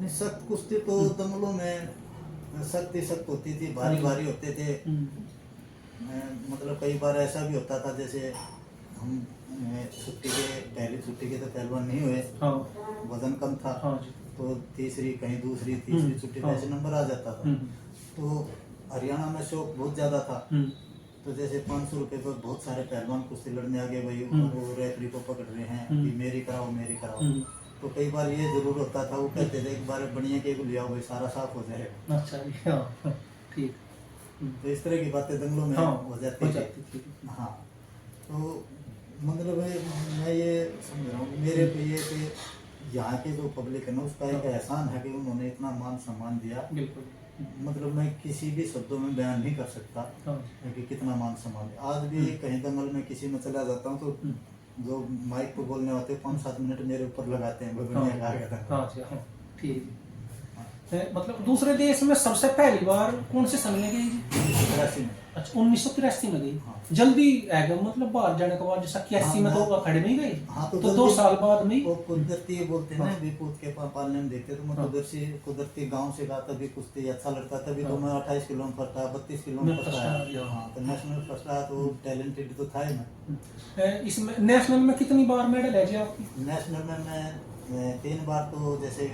नहीं, सख्त कुश्ती तो दंगलों में सख्त ही सख्त होती थी, भारी भारी होते थे। मतलब कई बार ऐसा भी होता था, जैसे हम छुट्टी के पहली छुट्टी के तो पहलवान नहीं हुए, हाँ वजन कम था, हाँ जी। तो तीसरी कहीं दूसरी तीसरी छुट्टी में ऐसे नंबर आ जाता था। हम्म, तो हरियाणा में शौक बहुत ज़्यादा था, हम्म, तो जैसे 500 रुपये पर बहुत सारे पहलवान कुश्ती लड़ने आ गए भाई, वो रेफरी को पकड़ रहे हैं कि मेरी कराओ मेरी कराओ। तो कई बार ये जरूर होता था, वो कहते थे एक बार बढ़िया के को लिया भाई सारा साफ हो जाएगा। अच्छा जी, हाँ ठीक। तो इस तरह की बातें दंगलों में हाँ हो जाती थी। हाँ, तो मतलब मैं ये समझ रहा हूँ मेरे पे ये कि यहाँ के जो पब्लिक है ना, उसका एक एहसान है कि उन्होंने इतना मान सम्मान दिया। बिल्कुल। मतलब मैं किसी भी शब्दों में बयान नहीं कर सकता हाँ कि कितना मान सम्मान है। आज भी कहीं दंगल में किसी में चला जाता हूँ तो जो माइक पे बोलने होते हैं 5-7 मिनट मेरे ऊपर लगाते हैं, बढ़िया गा के दंगल। हाँ जी, हाँ ठीक है। मतलब दूसरे देश में सबसे पहली बार कौन से सन में गई जी? 83 में। अच्छा 1983 में गई। हाँ। जल्दी आ गया, मतलब बाहर जाने के बाद, जैसा 81 में तो अखाड़े में ही गई। हाँ, तो 2 साल बाद में वो कुदरती बोलते हैं ना, हाँ। विपूत के पालने में देखते तो मैं कुदरती गांव से गाता भी कुश्ती अच्छा लगता, तभी तो मैं 28 किलो में फर्स्ट आया, 32 किलो में फर्स्ट आया। हाँ, तो नेशनल फर्स्ट आया, तो टैलेंटेड तो था ही मैं। इसमें नेशनल में कितनी बार मेडल है जी आपकी? नेशनल में मैं 3 बार, तो जैसे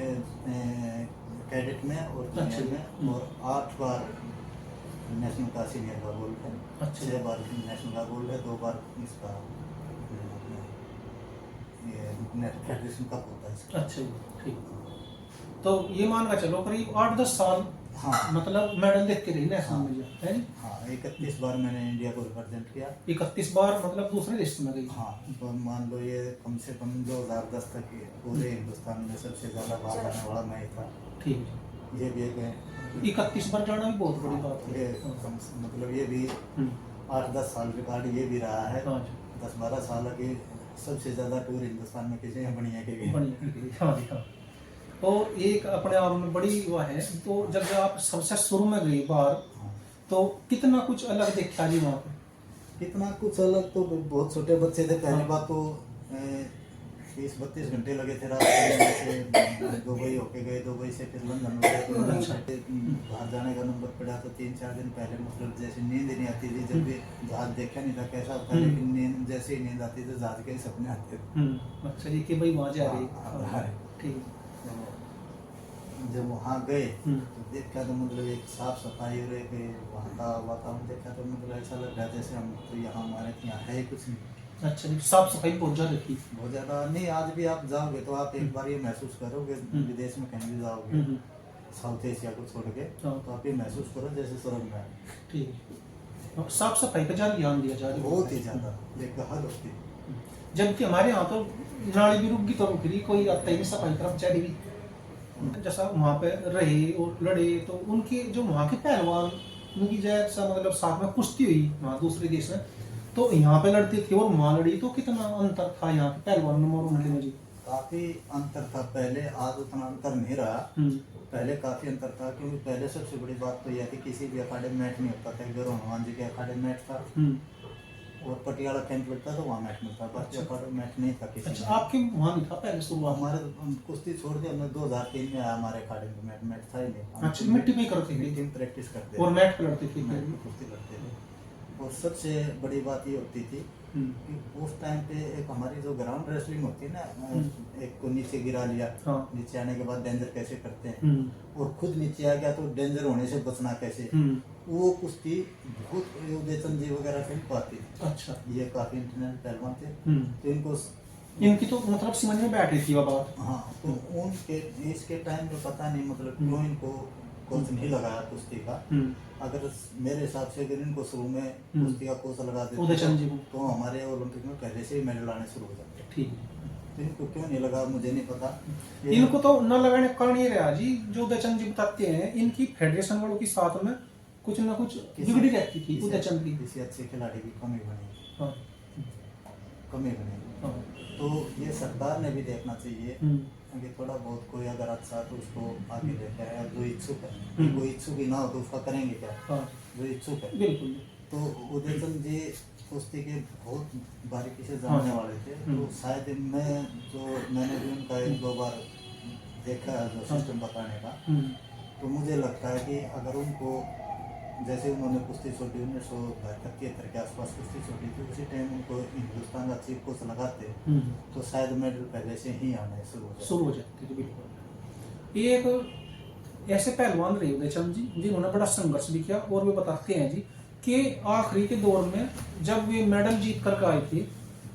कैडेट में और जूनियर में, और 8 बार नेशनल का सीनियर का गोल्ड है। अच्छा। 6 बार नेशनल का गोल्ड है, 2 बार इसका ये फेडरेशन कप होता है इसका। अच्छा जी, ठीक। तो ये मान कर चलो करीब 8-10 साल। हाँ, मतलब मेडल देख के रही नेशनल हाँ, में जी, है जी? हाँ, 31 बार मैंने इंडिया को रिप्रेजेंट किया। 31 बार मतलब दूसरे देश में गई। हाँ, तो मान लो ये कम से कम 2010 तक ये पूरे हिंदुस्तान में सबसे ज़्यादा बाहर जाने वाला मैं ही था। ठीक है। ये भी एक 31 बार जाना भी बहुत बड़ी बात है। ये मतलब ये भी 8-10 साल रिकॉर्ड ये भी रहा है। हाँ जी। 10-12 साल के सबसे ज़्यादा टूर हिंदुस्तान में किसी ने बढ़िया के भी। बढ़िया। हाँ जी, हाँ। तो एक अपने आप में बड़ी वह है। तो जब आप सबसे शुरू में गई बार, हाँ, तो कितना कुछ अलग देखा जी वहाँ पे? कितना कुछ अलग, तो बहुत छोटे बच्चे थे। पहली हाँ। बात तो 30-32 घंटे लगे थे रात में, से दुबई होके गए, दुबई से फिर लंदन हो गए, फिर लंदन से बाहर जाने का नंबर पड़ा, तो 3-4 दिन पहले मतलब जैसे नींद नहीं आती थी। जब भी जहाज देखा नहीं था कैसा होता है, लेकिन नींद जैसे ही नींद आती तो जहाज के ही सपने आते थे। अच्छा जी, कि भाई वहाँ जा रही। हाँ, ठीक। तो जब वहाँ गए तो देखा तो मतलब एक साफ सफाई और एक वहाँ का वातावरण देखा तो मतलब ऐसा लग रहा जैसे हम तो यहाँ हमारे यहाँ है ही कुछ नहीं। अच्छा जी, साफ सफाई बहुत ज़्यादा थी। बहुत ज़्यादा नहीं, आज भी आप जाओगे तो आप एक बार ये महसूस करोगे, विदेश में कहीं भी जाओगे साउथ एशिया को छोड़ के, तो आप ये महसूस करो जैसे स्वर्ग में है। ठीक। और साफ सफाई पे ज़्यादा ध्यान दिया जा रहा है। बहुत ही ज़्यादा, एक हद होती है। जबकि हमारे यहाँ तो नाली भी रुक गई तो रुक गई, कोई आता ही नहीं सफाई कर्मचारी भी। जैसा वहाँ पे रहे और लड़े, तो उनके जो वहाँ के पहलवान, उनकी जैसा मतलब साथ में कुश्ती हुई वहाँ दूसरे देश में, तो यहाँ पे लड़ती थी और वहाँ लड़ी, तो कितना अंतर था यहाँ के पहलवान में और उनके में जी? काफ़ी अंतर था पहले, आज उतना अंतर नहीं रहा। पहले काफ़ी अंतर था, क्योंकि पहले सबसे बड़ी बात तो यह थी किसी भी अखाड़े में मैच नहीं होता था। इधर हनुमान जी के अखाड़े में मैच था और पटियाला कैंप लगता था, वहाँ मैच मिलता, बाकी अखाड़े में मैच नहीं था किसी अच्छा, में। आपके वहाँ नहीं था पहले शुरुआत? हमारे कुश्ती छोड़ के हमने 2003 में आया, हमारे अखाड़े में मैच था ही नहीं। अच्छा, मिट्टी पे करते थे? मिट्टी में प्रैक्टिस करते और मैट पे लड़ते थे? मैट पे कुश्ती लड़ते थे। और सबसे बड़ी बात ये होती थी कि उस टाइम पे एक हमारी जो ग्राउंड रेसलिंग होती है ना, एक को नीचे गिरा लिया, हाँ। नीचे आने के बाद डेंजर कैसे करते हैं, और खुद नीचे आ गया तो डेंजर होने से बचना कैसे, वो कुश्ती बहुत उदयचंद जी वगैरह खेल पाती थी। अच्छा, ये काफी इंटरनेशनल पहलवान थे, तो इनकी तो मतलब समझ में बैठ रही थी वो बात। हाँ, तो उनके इसके टाइम पे पता नहीं मतलब क्यों इनको कोच नहीं लगाया कुश्ती का। अगर मेरे हिसाब से अगर इनको शुरू में कुश्ती का कोच लगा उदयचंद जी देते को, तो हमारे ओलंपिक में पहले से ही मेडल आने शुरू हो जाते। ठीक। तो इनको क्यों नहीं लगा मुझे नहीं पता। इनको तो न लगाने का कारण ये रहा जी, जो उदयचंद जी बताते हैं, इनकी फेडरेशन वालों के साथ में कुछ ना कुछ बिगड़ी रहती थी उदयचंद की। किसी अच्छे खिलाड़ी की कमी बनी। हाँ। कमी बनी। हाँ। तो ये सरकार ने भी देखना चाहिए कि थोड़ा बहुत कोई अगर अच्छा तो उसको आगे लेके आया, जो इच्छुक है। कोई इच्छुक ही ना हो तो उसका करेंगे क्या? हाँ। जो इच्छुक है। बिल्कुल। तो उदयचंद जी कुश्ती के बहुत बारीकी से जानने वाले थे, तो शायद मैंने भी उनका 1-2 बार देखा है जो सिस्टम बताने का, हम्म, तो मुझे लगता है कि अगर उनको जैसे उन्होंने कुश्ती छोड़ी 1972-73 के आसपास कुश्ती छोड़ी थी, उसी टाइम उनको हिंदुस्तान का चीफ कोच लगाते हम्म, तो शायद मेडल पहले से ही आने शुरू हो जाती थी। बिल्कुल। ये एक ऐसे पहलवान रहे उदयचंद जी जिन्होंने बड़ा संघर्ष भी किया, और वे बताते हैं जी कि आखिरी के दौर में जब वे मेडल जीत कर आए थे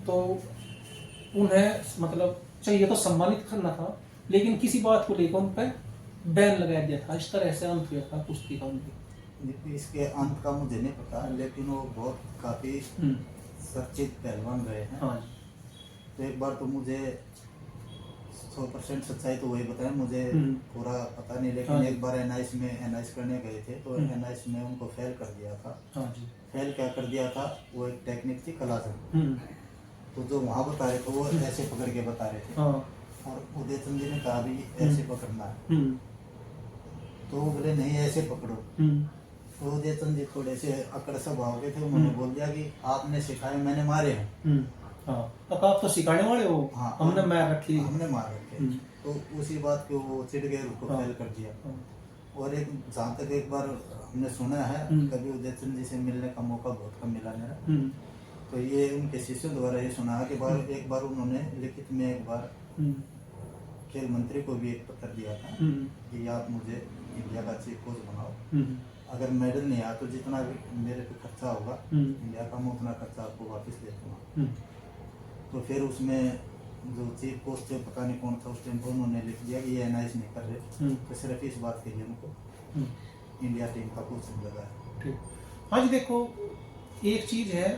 तो उन्हें मतलब चाहिए तो सम्मानित करना था, लेकिन किसी बात को लेकर उन पर बैन लगा दिया था। इस तरह से अंत हुआ था कुश्ती का उनके। इसके अंत का मुझे नहीं पता, लेकिन वो बहुत काफी हम्म, चर्चित पहलवान रहे हैं। हाँ तो एक बार तो मुझे 100% सच्चाई तो वही बताया, मुझे पूरा पता नहीं, लेकिन हाँ। एक बार एनआईएस करने गए थे, तो एनआईएस में उनको फेल कर दिया था। हाँ जी। फेल क्या कर दिया था, वो एक टेक्निक थी कलाजन, हम्म, तो जो वहाँ बता रहे थे वो ऐसे पकड़ के बता रहे थे, हाँ। और उदयचंद जी ने कहा भी ऐसे पकड़ना है, हम्म, तो वो बोले नहीं ऐसे पकड़ो। हम्म, तो उदयचंद जी थोड़े से अकड़ स्वभाव के थे, उन्होंने बोल दिया कि आपने सिखाए मैंने मारे हैं। हम्म, हाँ। तो आप तो सिखाने वाले हो, हाँ, हमने मार रखी। हमने मार रखे। तो उसी बात के वो चिढ़ गए, उसको हाँ। फेल कर दिया। हाँ, और एक जहाँ तक एक बार हमने सुना है, हम्म। कभी उदयचंद जी से मिलने का मौका बहुत कम मिला मेरा, हम्म, तो ये उनके शिष्यों द्वारा ये सुना है कि एक बार उन्होंने लिखित में एक बार हम्म, खेल मंत्री को भी एक पत्र दिया था हम्म, कि आप मुझे इंडिया का चीफ कोच बनाओ, हम्म, अगर मेडल नहीं आया तो जितना भी मेरे पे खर्चा होगा हम्म, इंडिया का, मैं उतना खर्चा आपको वापस दे दूंगा। हम्म, तो फिर उसमें जो चीफ कोच थे, पता नहीं कौन था उस टाइम पर, उन्होंने लिख दिया कि ये एनआईएस नहीं कर रहे, तो सिर्फ इस बात के लिए उनको इंडिया टीम का कोच लगा है। ठीक। हाँ जी, देखो एक चीज है,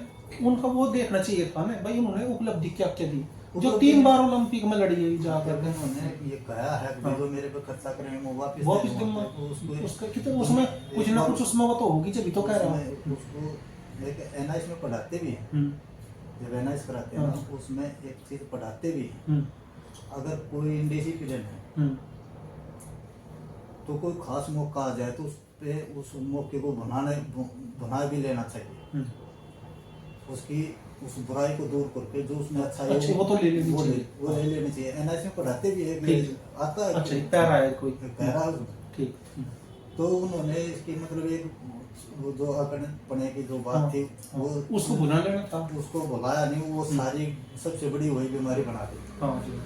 उनका वो देखना चाहिए था ना भाई, उन्होंने उपलब्धि क्या क्या दी, जो 3 बार ओलंपिक में लड़ी है जाकर। उन्होंने ये कहा है कि जो मेरे पे खर्चा करेंगे वो वापस वापस दूंगा, दूंगा। तो उसको उसका कितना उसमें कुछ ना कुछ उसमें वो तो होगी, जब तो कह रहा हूँ। उसको एक एनआईएस में पढ़ाते भी हैं, हम्म, जब एनआईएस कराते हैं ना, उसमें एक चीज पढ़ाते भी हैं, हम्म, अगर कोई इंडिसिप्लिन है हम्म, तो कोई खास मौका आ जाए तो उस पे उस मौके को बना भी लेना चाहिए, हम्म, उसकी उस बुराई को दूर करके जो उसमें अच्छा है अच्छा, वो तो ले लेनी चाहिए। वो ले लेनी चाहिए। एनआईएस में पढ़ाते भी है, ठीक। आता है अच्छा, पैरा है कोई पैरा, ठीक। तो उन्होंने इसकी मतलब एक वो जो पढ़ने की जो बात हाँ, थी वो उसको बुला लेना था। उसको बुलाया नहीं, वो सारी सबसे बड़ी वही बीमारी बना दी। हाँ जी।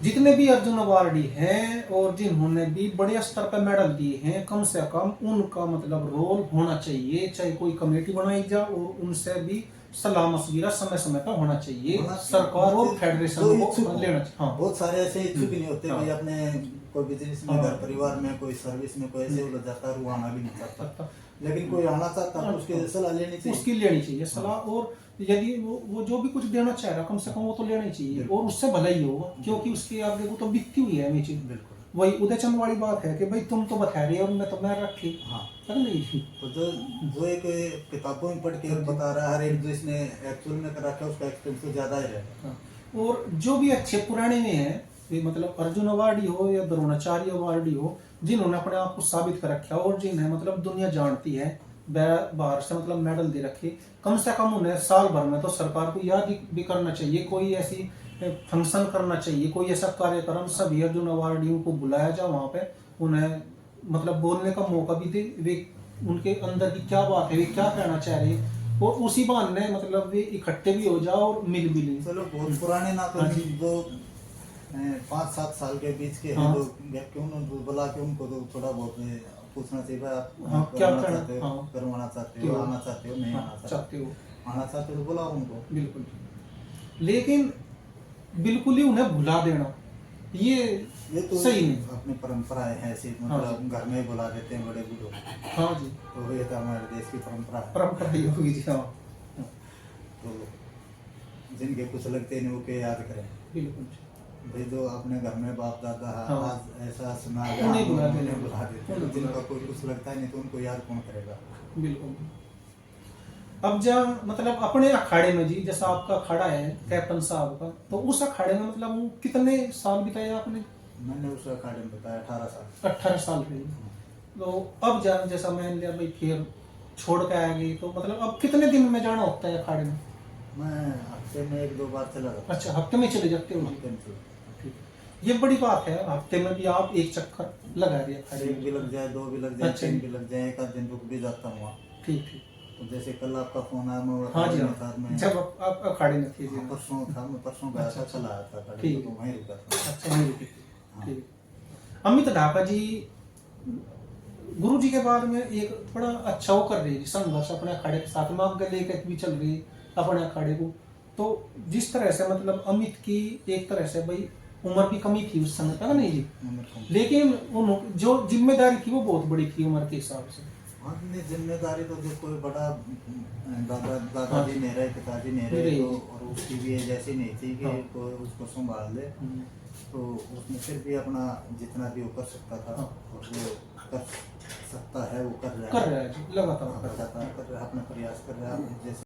जितने भी अर्जुन अवार्डी हैं और जिन्होंने भी बड़े स्तर पर मेडल दिए हैं, कम से कम उनका मतलब रोल होना चाहिए, चाहे कोई कमेटी बनाई जाए और उनसे भी सलाह मशविरा समय समय पर होना चाहिए, सरकार और फेडरेशन को लेना चाहिए। हाँ, बहुत सारे ऐसे इच्छुक नहीं होते हाँ। भाई, अपने कोई बिजनेस में, घर परिवार में, कोई सर्विस में कोई ऐसे उलझ जाता है, वो आना भी नहीं चाहता, लेकिन कोई आना चाहता है तो उसकी सलाह लेनी चाहिए, उसकी लेनी चाहिए सलाह। और यदि वो जो भी कुछ देना चाह रहा, कम से कम वो तो लेना ही चाहिए, और उससे भला ही होगा, क्योंकि उसके आगे वो तो बिकती हुई है चीज। बिल्कुल वही उदयचंद वाली बात है कि भाई तुम तो बता रहे हो और मैं तो मैं रखी। हाँ, नहीं, तो जो एक किताबों में पढ़ के बता रहा है, हर एक जो इसने एक्चुअल में कर रखा है उसका एक्सपेंस तो ज्यादा ही रहेगा। हाँ। और जो भी अच्छे पुराने में है, ये मतलब अर्जुन अवार्डी हो या द्रोणाचार्य अवार्डी हो, जिन्होंने अपने आप को साबित कर रखा और जिन्हें मतलब दुनिया जानती है, बाहर से मतलब मेडल दे रखे, कम से कम उन्हें साल भर में तो सरकार को याद भी करना चाहिए, कोई ऐसी फंक्शन करना चाहिए, कोई ऐसा कार्यक्रम, सभी अर्जुन अवार्डियों को बुलाया जाए, वहां पे उन्हें मतलब बोलने का मौका भी दे, वे उनके अंदर की क्या बात है, वे क्या कहना चाह रहे हैं, और उसी बहाने मतलब वे इकट्ठे भी हो जाओ और मिल भी लें। चलो बहुत पुराने ना तो जो 5-7 साल के बीच के हैं, जो गैप के उन्होंने बुला के उनको तो थोड़ा बहुत पूछना चाहिए भाई, आप क्या करवाना करना, चाहते हो, करवाना चाहते हो, आना चाहते हो, नहीं आना चाहते हो, आना चाहते हो तो बुलाओ उनको। बिल्कुल। लेकिन बिल्कुल ही उन्हें भुला देना ये तो सही नहीं। अपनी परंपराएं हैं ऐसी, मतलब घर में ही बुला देते हैं बड़े बूढ़ों को। हाँ जी, तो ये तो हमारे देश की परंपरा है, परंपरा ही होगी जी। हाँ, तो जिनके कुछ लगते नहीं वो के याद करें, बिल्कुल। भाई जो अपने घर में बाप दादा है, हाँ। आज ऐसा सुना उन्हें बुला देते हैं, जिनका कोई कुछ लगता है नहीं तो उनको याद कौन करेगा। बिल्कुल। अब जब मतलब अपने अखाड़े में जी, जैसा आपका अखाड़ा है कैप्टन साहब का, तो उस अखाड़े में मतलब वो कितने साल बिताए आपने? मैंने उस अखाड़े में बताया 18 साल। 18 साल रही। तो अब जैसा मैं लिया भाई फिर छोड़ के आ गई, तो मतलब अब कितने दिन में जाना होता है अखाड़े में? मैं हफ्ते में 1-2 बार चला जाता। अच्छा, हफ्ते में चले जाते हो? हफ्ते में चला। ठीक। ये बड़ी बात है, हफ्ते में भी आप एक चक्कर लगा रहे हैं खड़े। एक भी लग जाए, दो भी लग जाए, अच्छा। 3 भी लग जाए, एक आध दिन रुक भी जाता हूँ वहाँ। ठीक ठीक। तो जैसे कल आपका फोन आया, मैं हाँ जी में हाँ, था, मैं जब आप अखाड़े में थे जी। हाँ, परसों था, मैं परसों गया अच्छा, था, अच्छा। कल आया था गाड़ी, ठीक तो है। वहीं रुका था। अच्छा, वहीं रुके थे। हाँ। ठीक है। अमित ढाका जी गुरु जी के बाद में एक बड़ा अच्छा वो कर रही है संघर्ष अपने अखाड़े के साथ में, आगे लेकर भी चल रही है अपने अखाड़े को। तो जिस तरह से मतलब अमित की एक तरह से भाई उम्र की कमी थी उस समय तक नहीं जी, उम्र कम। लेकिन जो जिम्मेदारी थी वो बहुत बड़ी थी उम्र के हिसाब से। हाँ, नहीं, जिम्मेदारी तो जो कोई बड़ा हाँ दादाजी जी। नहीं रहे, पिताजी नहीं रहे, नहीं तो जी। और उसकी भी एज ऐसी नहीं थी कि हाँ। कोई उसको संभाल ले। हम्म। तो उसने फिर भी अपना जितना भी वो कर सकता था, हाँ। और वो कर सकता है, वो कर रहा कर है। रहा है जी, लगातार हाँ, कर रहा है। लगातार कर रहा है, अपना प्रयास कर रहा है। जैसे